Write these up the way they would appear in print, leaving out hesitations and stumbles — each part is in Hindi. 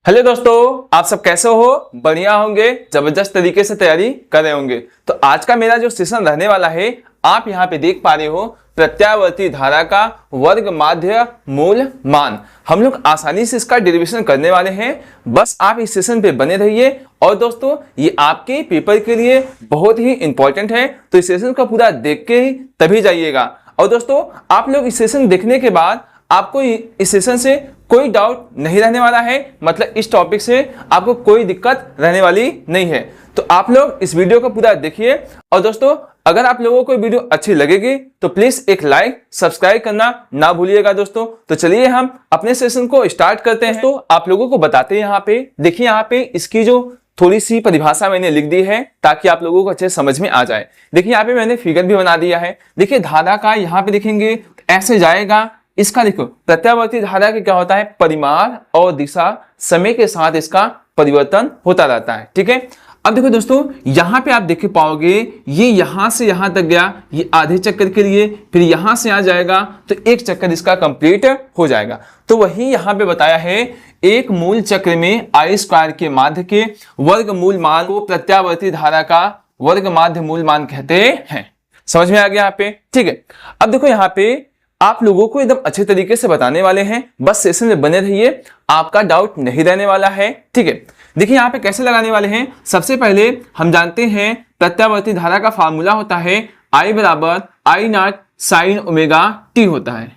हेलो दोस्तों, आप सब कैसे हो? बढ़िया होंगे, जबरदस्त तरीके से तैयारी कर रहे होंगे। तो आज का मेरा जो सेशन रहने वाला है, आप यहाँ पे देख पा रहे हो प्रत्यावर्ती धारा का वर्ग माध्य मूल मान। हम लोग आसानी से इसका डेरिवेशन करने वाले हैं, बस आप इस सेशन पे बने रहिए। और दोस्तों, ये आपके पेपर के लिए बहुत ही इंपॉर्टेंट है, तो इस सेशन को पूरा देख के ही तभी जाइएगा। और दोस्तों, आप लोग इस सेशन देखने के बाद आपको इस सेशन से कोई डाउट नहीं रहने वाला है, मतलब इस टॉपिक से आपको कोई दिक्कत रहने वाली नहीं है। तो आप लोग इस वीडियो को पूरा देखिए। और दोस्तों, अगर आप लोगों को वीडियो अच्छी लगेगी तो प्लीज एक लाइक सब्सक्राइब करना ना भूलिएगा दोस्तों। तो चलिए हम अपने सेशन को स्टार्ट करते हैं। तो आप लोगों को बताते हैं, यहाँ पे देखिए, यहाँ पे इसकी जो थोड़ी सी परिभाषा मैंने लिख दी है ताकि आप लोगों को अच्छे समझ में आ जाए। देखिए, यहाँ पे मैंने फिगर भी बना दिया है। देखिए, धारा का यहाँ पे देखेंगे ऐसे जाएगा। इसका देखो, प्रत्यावर्ती धारा के क्या होता है, परिमाण और दिशा समय के साथ इसका परिवर्तन होता रहता है। ठीक है, अब देखो दोस्तों, यहां पे आप देख पाओगे ये यहां से यहां तक गया, ये आधे चक्कर के लिए, फिर यहां से आ जाएगा तो एक चक्कर इसका कंप्लीट हो जाएगा। तो वही यहां पे बताया है, एक मूल चक्र में आई स्क्वायर के माध्य के वर्ग मूल मान को प्रत्यावर्ती धारा का वर्ग माध्य मूल मान कहते हैं। समझ में आ गया यहाँ पे? ठीक है, अब देखो यहाँ पे आप लोगों को एकदम अच्छे तरीके से बताने वाले हैं, बस सेशन में बने रहिए, आपका डाउट नहीं रहने वाला है। ठीक है, देखिए यहाँ पे कैसे लगाने वाले हैं। सबसे पहले हम जानते हैं प्रत्यावर्ती धारा का फार्मूला होता है I बराबर आई नॉट साइन ओमेगा टी होता है।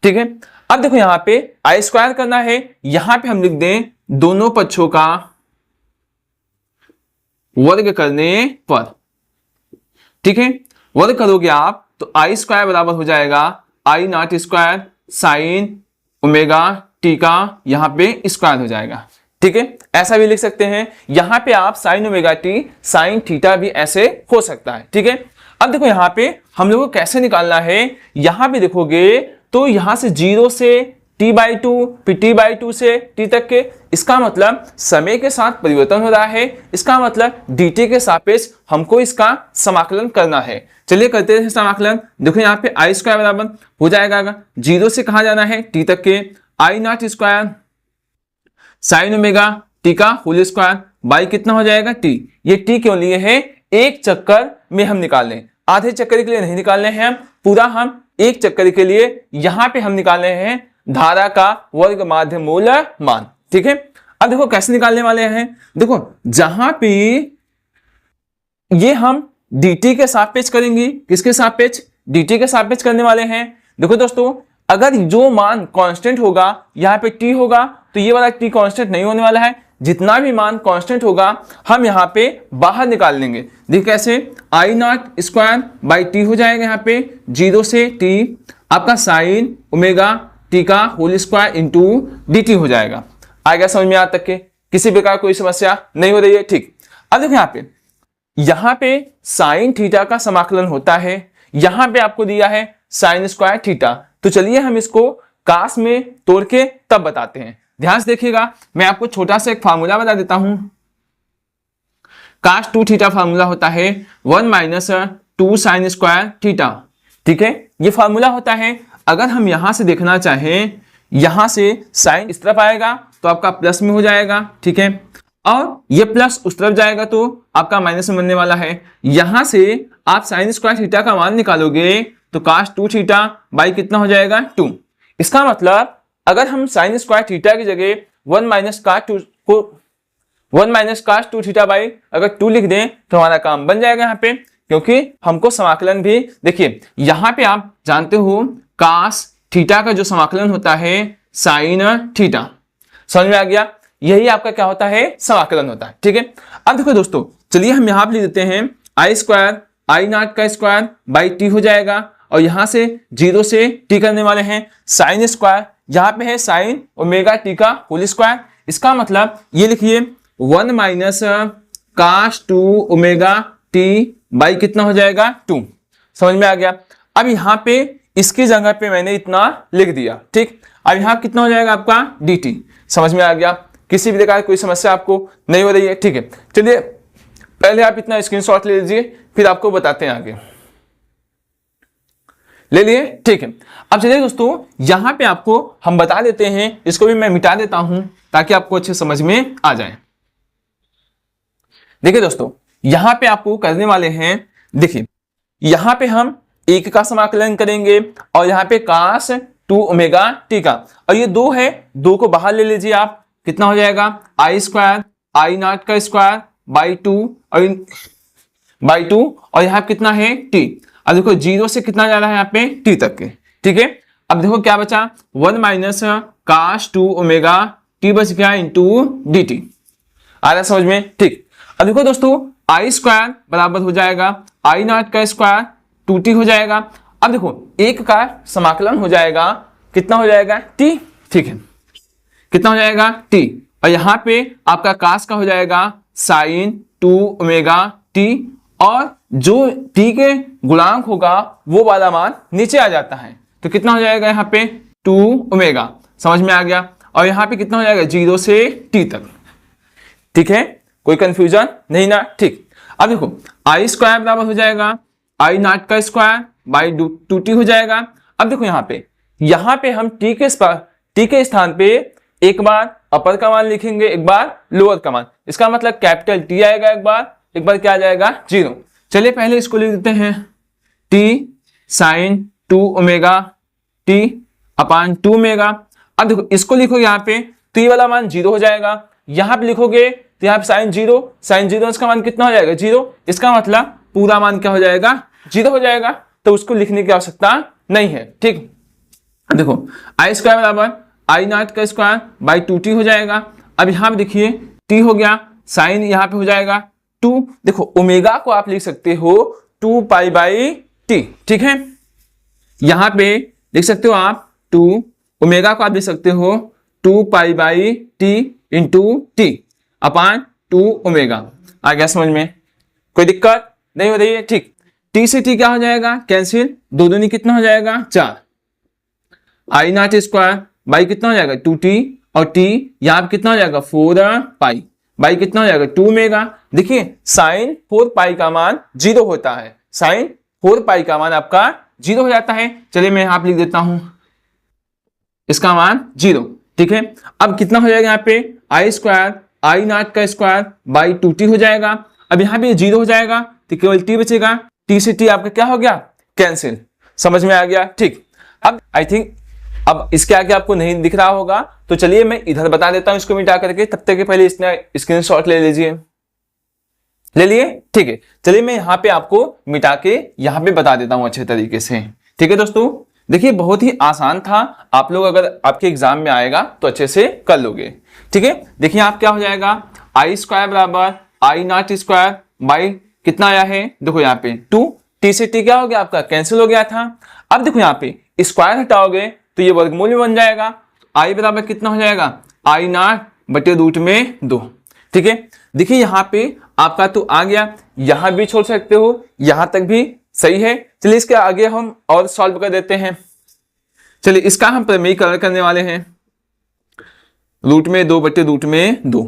ठीक है, अब देखो यहाँ पे आई स्क्वायर करना है, यहाँ पे हम लिख दें दोनों पक्षों का वर्ग करने पर। ठीक है, वर्ग करोगे आप तो आई स्क्वायर बराबर हो जाएगा I naught square sine omega t का यहाँ पे स्क्वायर हो जाएगा। ठीक है, ऐसा भी लिख सकते हैं। यहाँ पे आप sign omega T sine theta भी ऐसे हो सकता है। ठीक है, अब देखो यहाँ पे हम लोगों को कैसे निकालना है। यहाँ पे देखोगे तो यहाँ से 0 से t/2 फिर t/2 से t तक के, इसका मतलब समय के साथ परिवर्तन हो रहा है। इसका मतलब dt के सापेक्ष हमको इसका समाकलन करना है। चलिए करते हैं समाकलन। देखो यहाँ पे आई स्क्वायर बराबर हो जाएगा 0 से कहाँ जाना है, t तक के, I naught square sine omega t का होल स्क्वायर बाई कितना हो जाएगा t। ये t क्यों लिए है, एक चक्कर में हम निकाल लें, आधे चक्कर के लिए नहीं निकालने हैं हम, पूरा हम एक चक्कर के लिए यहाँ पे हम निकाल रहे हैं धारा का वर्ग माध्य मूल मान। ठीक है, अब देखो कैसे निकालने वाले हैं। देखो जहां पे ये हम dt के सापेक्ष करेंगे, किसके सापेक्ष, dt के सापेक्ष करने वाले हैं। देखो दोस्तों, अगर जो मान कांस्टेंट होगा, यहाँ पे t होगा, तो ये वाला t कांस्टेंट नहीं होने वाला है। जितना भी मान कांस्टेंट होगा हम यहाँ पे बाहर निकाल लेंगे। देखिए कैसे, आई नॉट स्क्वायर बाई टी हो जाएगा, यहाँ पे 0 से t आपका साइन ओमेगा टी का होल स्क्वायर इंटू dt हो जाएगा। आएगा समझ में? आज तक के किसी प्रकार कोई समस्या नहीं हो रही है? ठीक, अब देखो यहाँ पे साइन थीटा का समाकलन होता है, यहाँ पे आपको दिया है साइन स्क्वायर थीटा। तो चलिए हम इसको कास में तोड़ के तब बताते हैं। ध्यान से देखिएगा, मैं आपको छोटा सा एक फार्मूला बता देता हूं। कास 2 थीटा फार्मूला होता है 1 - 2 साइन स्क्वायर थीटा। ठीक है, ये फार्मूला होता है। अगर हम यहां से देखना चाहें, यहां से साइन इस तरफ आएगा तो आपका प्लस में हो जाएगा। ठीक है, और ये प्लस उस तरफ जाएगा तो आपका माइनस में बनने वाला है। यहां से आप साइन स्क्वायर थीटा का मान निकालोगे तो कास 2 थीटा बाई कितना हो जाएगा 2। इसका मतलब अगर हम साइन स्क्वायर थीटा की जगह 1 - कास 2 थीटा बाई अगर 2 लिख दें तो हमारा काम बन जाएगा यहाँ पे, क्योंकि हमको समाकलन भी, देखिए यहाँ पे आप जानते हो कास थीटा का जो समाकलन होता है साइन थीटा। समझ में आ गया? यही आपका क्या होता है, समाकलन होता है। ठीक है, अब देखो दोस्तों, चलिए हम यहाँ पे लिख देते हैं आई स्क्वायर आई नॉट का स्क्वायर बाई टी हो जाएगा, और यहां से 0 से t करने वाले हैं साइन स्क्वायर, यहाँ पे है साइन ओमेगा टी का होल स्क्वायर। इसका मतलब ये लिखिए 1 - कास 2 ओमेगा टी बाई कितना हो जाएगा 2। समझ में आ गया? अब यहाँ पे इसकी जगह पे मैंने इतना लिख दिया। ठीक, अब यहाँ कितना हो जाएगा आपका dt। समझ में आ गया? किसी भी प्रकार कोई समस्या आपको नहीं हो रही है? ठीक है, चलिए पहले आप इतना स्क्रीनशॉट ले लीजिए, फिर आपको बताते हैं आगे। ले लिए? ठीक है, अब चलिए दोस्तों, यहां पे आपको हम बता देते हैं, इसको भी मैं मिटा देता हूं। ताकि आपको अच्छे समझ में आ जाए। देखिए दोस्तों, यहां पे आपको करने वाले हैं, देखिए यहां पे हम एक का समाकलन करेंगे और यहाँ पे cos 2 ओमेगा टी का, और ये 2 है, 2 को बाहर ले लीजिए आप, कितना हो जाएगा आई स्क्वायर आई नॉट का स्क्वायर बाई 2 और यहाँ कितना है t। अब देखो 0 से कितना जा रहा है यहाँ पे t तक के, ठीक है। अब देखो क्या बचा 1 माइनस cos 2 ओमेगा t बच गया इंटू डी टी। आ रहा समझ में, ठीक। अब देखो दोस्तों आई स्क्वायर बराबर हो जाएगा आई नॉट का स्क्वायर 2t हो जाएगा। अब देखो एक का समाकलन हो जाएगा, कितना हो जाएगा t, ठीक है, कितना हो जाएगा t, और यहाँ पे आपका cos का हो जाएगा sin 2 ओमेगा t, और जो t के गुणांक होगा वो वाला मान नीचे आ जाता है, तो कितना हो जाएगा यहाँ पे 2 ओमेगा, समझ में आ गया। और यहाँ पे कितना हो जाएगा 0 से t तक, ठीक है, कोई कंफ्यूजन नहीं ना, ठीक। अब देखो आई स्क्वायर बराबर हो जाएगा आई नॉट का स्क्वायर बाई 2t हो जाएगा। अब देखो यहाँ पे हम t के स्थान पे एक बार अपर का मान लिखेंगे, एक बार लोअर का मान, इसका मतलब कैपिटल T आएगा एक बार क्या आ जाएगा 0। चलिए पहले इसको लिख देते हैं t sin 2 omega t upon 2 omega. अब देखो इसको लिखो यहाँ पे तो ये वाला मान 0 हो जाएगा, यहाँ पे लिखोगे तो यहाँ पे साइन 0 इसका मान कितना हो जाएगा 0, इसका मतलब पूरा मान क्या हो जाएगा 0 हो जाएगा, तो उसको लिखने की आवश्यकता नहीं है, ठीक। देखो आई स्क्वायर बराबर आई नॉट का स्क्वायर बाई 2t हो जाएगा। अब यहाँ पे देखिए t हो गया, साइन यहाँ पे हो जाएगा 2, देखो ओमेगा को आप लिख सकते हो 2 पाई बाई t, ठीक है, यहाँ पे लिख सकते हो आप 2 ओमेगा को आप लिख सकते हो 2 pi by t into t upon 2 omega. आ गया समझ में, कोई दिक्कत नहीं हो रही है, ठीक। t से t क्या हो जाएगा कैंसिल, 2 दूनी कितना हो जाएगा 4, आई नॉट स्क्वायर बाई कितना हो जाएगा 2t, और t यहाँ पे कितना हो जाएगा 4 पाई बाई कितना हो जाएगा 2 ओमेगा। देखिए साइन 4 पाई का मान 0 होता है, साइन 4 पाई का मान आपका 0 हो जाता है। चलिए मैं यहाँ पे लिख देता हूं इसका मान 0, ठीक है। अब कितना हो जाएगा यहाँ पे आई स्क्वायर आई नॉट का स्क्वायर बाई 2t हो जाएगा। अब यहाँ पे 0 हो जाएगा तो केवल t बचेगा, t से t आपका क्या हो गया कैंसिल, समझ में आ गया, ठीक। अब आई थिंक अब इसके आगे आपको नहीं दिख रहा होगा, तो चलिए मैं इधर बता देता हूं इसको मिटा करके, तब तक के पहले इसने स्क्रीनशॉट ले लीजिए, ले लिए, ठीक है। चलिए मैं यहाँ पे आपको मिटा के यहाँ पे बता देता हूं अच्छे तरीके से, ठीक है दोस्तों। देखिए बहुत ही आसान था, आप लोग अगर आपके एग्जाम में आएगा तो अच्छे से कर लोगे, ठीक है। देखिए आप क्या हो जाएगा आई स्क्वायर बराबर आई नॉट स्क्वायर बाई कितना आया है, देखो यहाँ पे 2, t से t क्या हो गया आपका कैंसिल हो गया था। अब देखो यहाँ पे स्क्वायर हटाओगे तो ये वर्गमूल में बन जाएगा, आई बराबर कितना हो जाएगा आई नॉट बटे रूट में 2, ठीक है। देखिए यहाँ पे आपका तो आ गया, यहाँ भी छोड़ सकते हो, यहां तक भी सही है। चलिए इसके आगे हम और सॉल्व कर देते हैं। चलिए इसका हम प्रमेयीकरण करने वाले हैं, रूट में 2 बटे रूट में 2,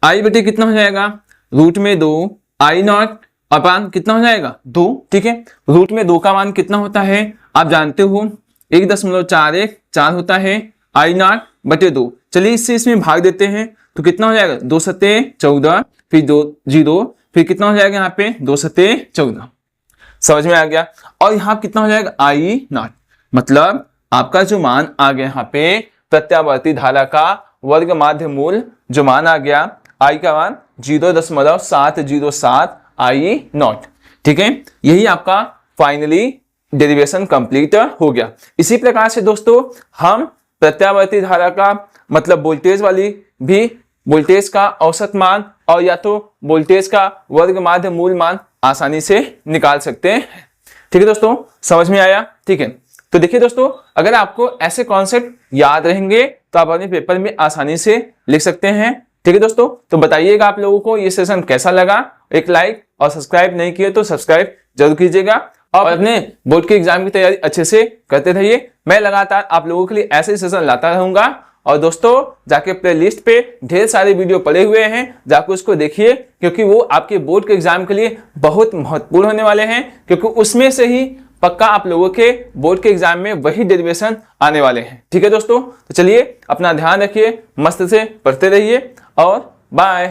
आई बटे कितना हो जाएगा रूट में 2 आई नॉट अपान कितना हो जाएगा 2, ठीक है। रूट में 2 का मान कितना होता है आप जानते हो 1.414 होता है, आई नॉट बटे 2। चलिए इससे इसमें भाग देते हैं तो कितना हो जाएगा 2 सत्ते 14, फिर 2 0, फिर कितना हो जाएगा यहाँ पे 2 सत्ते 14, समझ में आ गया। और यहाँ कितना हो जाएगा आई नॉट, मतलब आपका जो मान आ गया यहाँ पे प्रत्यावर्ती धारा का वर्ग माध्य मूल जो मान आ गया, आई का मान 0.707 आई नॉट, ठीक है। यही आपका फाइनली डेरिवेशन कंप्लीट हो गया। इसी प्रकार से दोस्तों हम प्रत्यावर्ती धारा का मतलब वोल्टेज वाली भी वोल्टेज का औसत मान और या तो वोल्टेज का वर्ग माध्य मूल मान आसानी से निकाल सकते हैं, ठीक है दोस्तों, समझ में आया, ठीक है। तो देखिए दोस्तों अगर आपको ऐसे कॉन्सेप्ट याद रहेंगे तो आप अपने पेपर में आसानी से लिख सकते हैं, ठीक है दोस्तों। तो बताइएगा आप लोगों को ये सेशन कैसा लगा, एक लाइक और सब्सक्राइब नहीं किए तो सब्सक्राइब जरूर कीजिएगा और अपने बोर्ड के एग्जाम की तैयारी अच्छे से करते रहिए। मैं लगातार आप लोगों के लिए ऐसे सेशन लाता रहूंगा। और दोस्तों जाके प्ले लिस्ट पे ढेर सारे वीडियो पड़े हुए हैं, जाके उसको देखिए क्योंकि वो आपके बोर्ड के एग्जाम के लिए बहुत महत्वपूर्ण होने वाले हैं, क्योंकि उसमें से ही पक्का आप लोगों के बोर्ड के एग्जाम में वही डेरिवेशन आने वाले हैं। ठीक है दोस्तों, तो चलिए अपना ध्यान रखिए, मस्त से पढ़ते रहिए और बाय।